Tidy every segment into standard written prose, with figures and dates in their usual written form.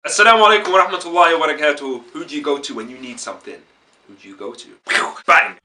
Assalamu alaikum wa rahmatullahi wa barakatuh. Who do you go to when you need something? Who do you go to? Bang!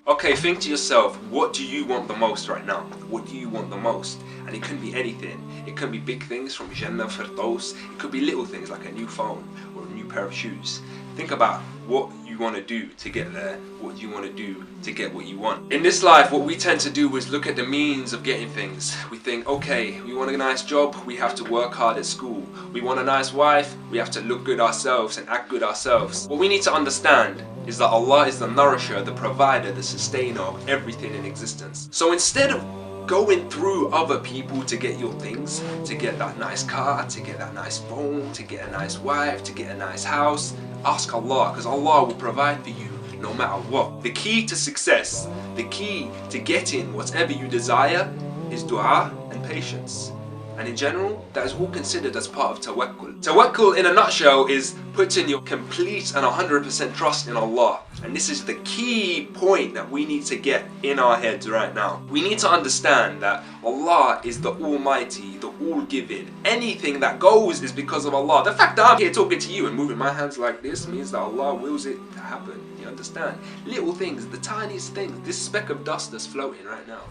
Okay, think to yourself, what do you want the most right now? What do you want the most? And it could be anything. It could be big things from Jannah, Firdaus. It could be little things like a new phone or a new pair of shoes. Think about what you want to do to get there. What do you want to do to get what you want? In this life, what we tend to do is look at the means of getting things. We think, okay, we want a nice job, we have to work hard at school. We want a nice wife, we have to look good ourselves and act good ourselves. What we need to understand is that Allah is the nourisher, the provider, the sustainer of everything in existence. So instead of going through other people to get your things, to get that nice car, to get that nice phone, to get a nice wife, to get a nice house, ask Allah, because Allah will provide for you no matter what. The key to success, the key to getting whatever you desire is dua and patience. And in general, that is all considered as part of tawakkul. Tawakkul in a nutshell is putting your complete and 100% trust in Allah. And this is the key point that we need to get in our heads right now. We need to understand that Allah is the Almighty, the All-Giving. Anything that goes is because of Allah. The fact that I'm here talking to you and moving my hands like this means that Allah wills it to happen. You understand? Little things, the tiniest things, this speck of dust that's floating right now,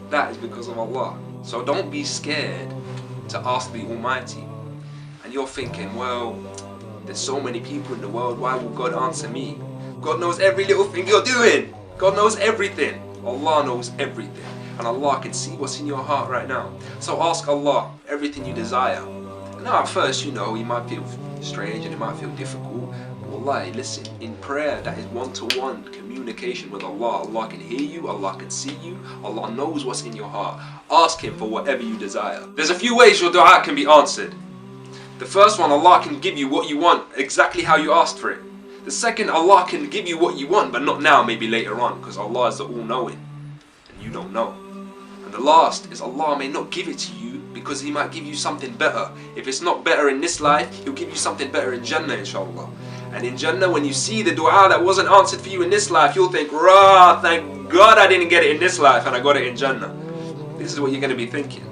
that is because of Allah. So don't be scared to ask the Almighty. And you're thinking, well, there's so many people in the world, why will God answer me? God knows every little thing you're doing. God knows everything. Allah knows everything. And Allah can see what's in your heart right now. So ask Allah everything you desire. Now at first, you know, it might feel strange and it might feel difficult. But wallahi, listen, in prayer, that is one-to-one communication with Allah. Allah can hear you, Allah can see you, Allah knows what's in your heart. Ask Him for whatever you desire. There's a few ways your dua can be answered. The first one, Allah can give you what you want, exactly how you asked for it. The second, Allah can give you what you want, but not now, maybe later on, because Allah is the all-knowing, and you don't know. And the last is Allah may not give it to you because He might give you something better. If it's not better in this life, He'll give you something better in Jannah, inshallah. And in Jannah, when you see the dua that wasn't answered for you in this life, you'll think, rah, thank God I didn't get it in this life and I got it in Jannah. This is what you're going to be thinking.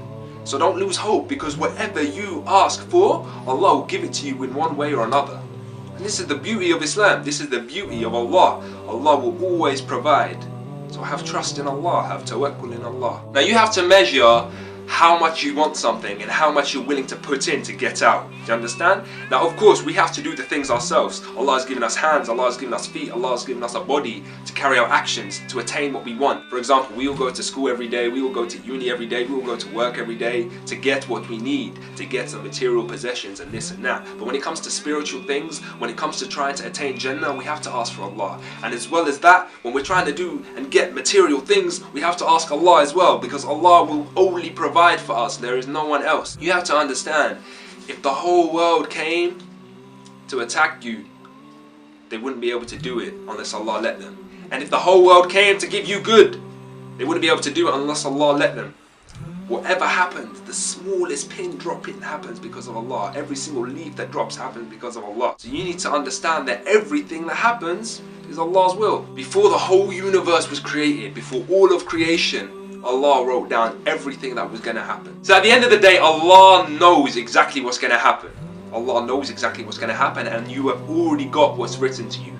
So don't lose hope, because whatever you ask for, Allah will give it to you in one way or another. And this is the beauty of Islam. This is the beauty of Allah. Allah will always provide. So have trust in Allah, have tawakkul in Allah. Now you have to measure how much you want something and how much you're willing to put in to get out. Do you understand? Now of course we have to do the things ourselves. Allah has given us hands, Allah has given us feet, Allah has given us a body to carry out actions to attain what we want. For example, we will go to school every day, we will go to uni every day, we will go to work every day to get what we need, to get some material possessions and this and that. But when it comes to spiritual things, when it comes to trying to attain Jannah, we have to ask for Allah. And as well as that, when we're trying to do and get material things, we have to ask Allah as well, because Allah will only provide for us. There is no one else. You have to understand, if the whole world came to attack you, they wouldn't be able to do it unless Allah let them. And if the whole world came to give you good, they wouldn't be able to do it unless Allah let them. Whatever happens, the smallest pin dropping happens because of Allah. Every single leaf that drops happens because of Allah. So you need to understand that everything that happens is Allah's will. Before the whole universe was created, before all of creation, Allah wrote down everything that was going to happen. So at the end of the day, Allah knows exactly what's going to happen. Allah knows exactly what's going to happen, and you have already got what's written to you.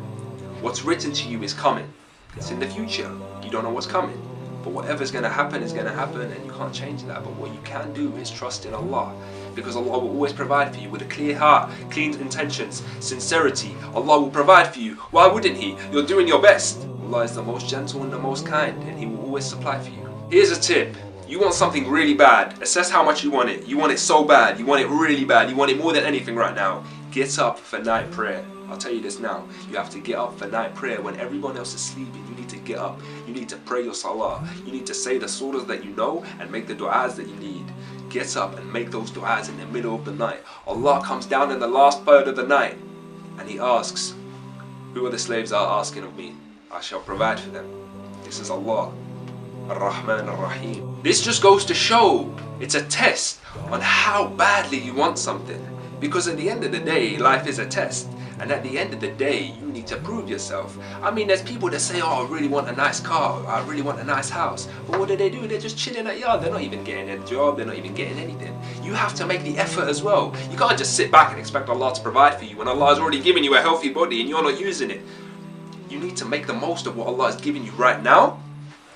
What's written to you is coming. It's in the future. You don't know what's coming. But whatever's going to happen is going to happen, and you can't change that. But what you can do is trust in Allah, because Allah will always provide for you with a clear heart, clean intentions, sincerity. Allah will provide for you. Why wouldn't He? You're doing your best. Allah is the most gentle and the most kind, and He will always supply for you. Here's a tip. You want something really bad. Assess how much you want it. You want it so bad. You want it really bad. You want it more than anything right now. Get up for night prayer. I'll tell you this now. You have to get up for night prayer when everyone else is sleeping. You need to get up. You need to pray your salah. You need to say the surahs that you know and make the du'as that you need. Get up and make those du'as in the middle of the night. Allah comes down in the last third of the night and He asks, who are the slaves that are asking of me? I shall provide for them. This is Allah. Ar-Rahman Ar-Rahim. This just goes to show, it's a test on how badly you want something. Because at the end of the day, life is a test. And at the end of the day, you need to prove yourself. I mean, there's people that say, oh, I really want a nice car, I really want a nice house. But what do? They're just chilling at yard. They're not even getting a job, they're not even getting anything. You have to make the effort as well. You can't just sit back and expect Allah to provide for you when Allah has already given you a healthy body and you're not using it. You need to make the most of what Allah has given you right now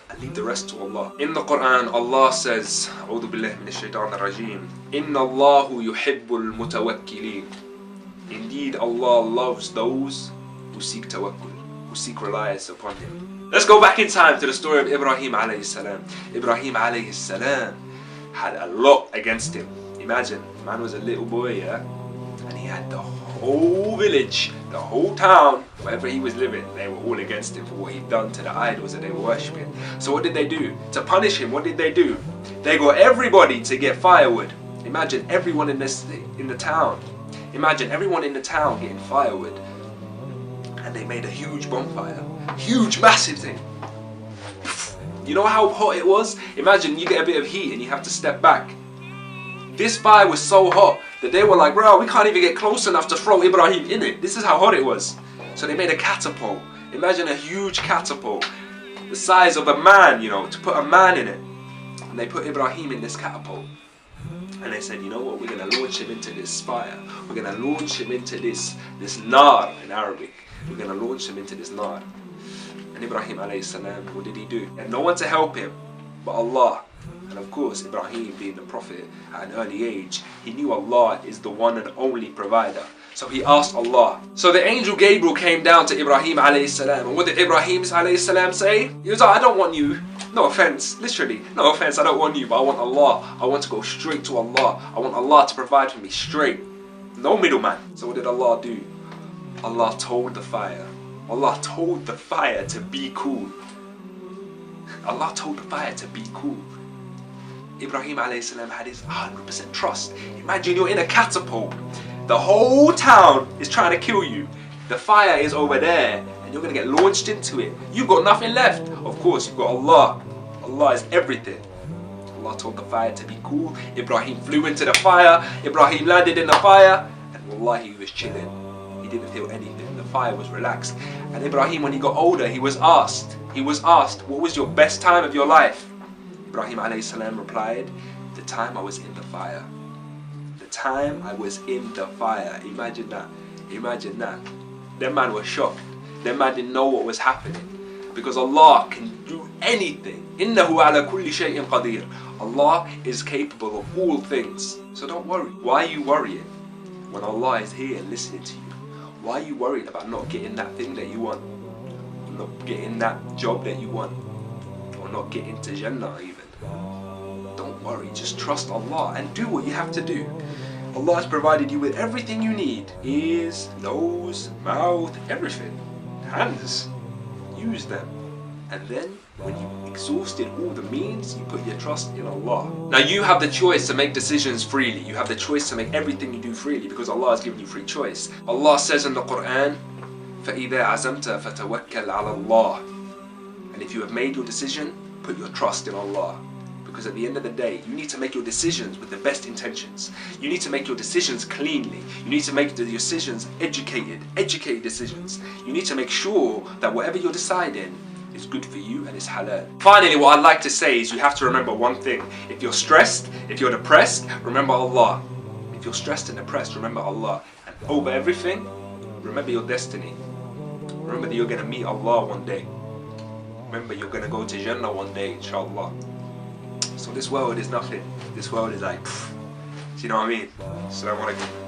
and leave the rest to Allah. In the Quran, Allah says, A'udhu billahi minash shaitanir rajeem, Inna Allahu yuhibbul mutawakkilin. Indeed, Allah loves those who seek tawakkul, who seek reliance upon Him. Let's go back in time to the story of Ibrahim alayhi salam. Ibrahim alayhi salam had a lot against him. Imagine, the man was a little boy, yeah? And he had the whole village, the whole town, wherever he was living, they were all against him for what he'd done to the idols that they were worshipping. So what did they do? To punish him, what did they do? They got everybody to get firewood. Imagine everyone in the town. Imagine everyone in the town getting firewood. And they made a huge bonfire. Huge, massive thing. You know how hot it was? Imagine you get a bit of heat and you have to step back. This fire was so hot that they were like, bro, we can't even get close enough to throw Ibrahim in it. This is how hot it was. So they made a catapult. Imagine a huge catapult, the size of a man, you know, to put a man in it. And they put Ibrahim in this catapult. And they said, you know what, we're going to launch him into this fire. We're going to launch him into this nar in Arabic. We're going to launch him into this nar. And Ibrahim alayhi salam, what did he do? And no one to help him but Allah. And of course, Ibrahim being the prophet at an early age, he knew Allah is the one and only provider. So he asked Allah. So the angel Gabriel came down to Ibrahim alayhi salam. And what did Ibrahim alayhi salam say? He was like, I don't want you. No offense, literally, no offense, I don't want you, but I want Allah. I want to go straight to Allah. I want Allah to provide for me straight. No middleman. So what did Allah do? Allah told the fire. Allah told the fire to be cool. Allah told the fire to be cool. Ibrahim alayhi salam had his 100% trust. Imagine you're in a catapult. The whole town is trying to kill you. The fire is over there and you're going to get launched into it. You've got nothing left. Of course, you've got Allah. Allah is everything. Allah told the fire to be cool. Ibrahim flew into the fire. Ibrahim landed in the fire. And wallahi, he was chilling. He didn't feel anything. The fire was relaxed. And Ibrahim, when he got older, he was asked, what was your best time of your life? Ibrahim alayhi salam replied, the time I was in the fire. The time I was in the fire. Imagine that. Imagine that. That man was shocked. That man didn't know what was happening. Because Allah can do anything. Innahu ala kulli shay'in qadir. Allah is capable of all things. So don't worry. Why are you worrying when Allah is here and listening to you? Why are you worried about not getting that thing that you want? Or not getting that job that you want? Or not getting to Jannah even? Don't worry, just trust Allah and do what you have to do. Allah has provided you with everything you need. Ears, nose, mouth, everything. Hands. Use them. And then, when you've exhausted all the means, you put your trust in Allah. Now you have the choice to make decisions freely. You have the choice to make everything you do freely because Allah has given you free choice. Allah says in the Quran, فَإِذَا عَزَمْتَ فَتَوَكَّلْ عَلَى اللَّهِ. And if you have made your decision, put your trust in Allah. Because at the end of the day, you need to make your decisions with the best intentions. You need to make your decisions cleanly. You need to make the decisions educated decisions. You need to make sure that whatever you're deciding is good for you and is halal. Finally, what I'd like to say is you have to remember one thing. If you're stressed, if you're depressed, remember Allah. If you're stressed and depressed, remember Allah. And over everything, remember your destiny. Remember that you're going to meet Allah one day. Remember you're going to go to Jannah one day, inshallah. So this world is nothing. This world is like, do you know what I mean? Assalamu alaikum.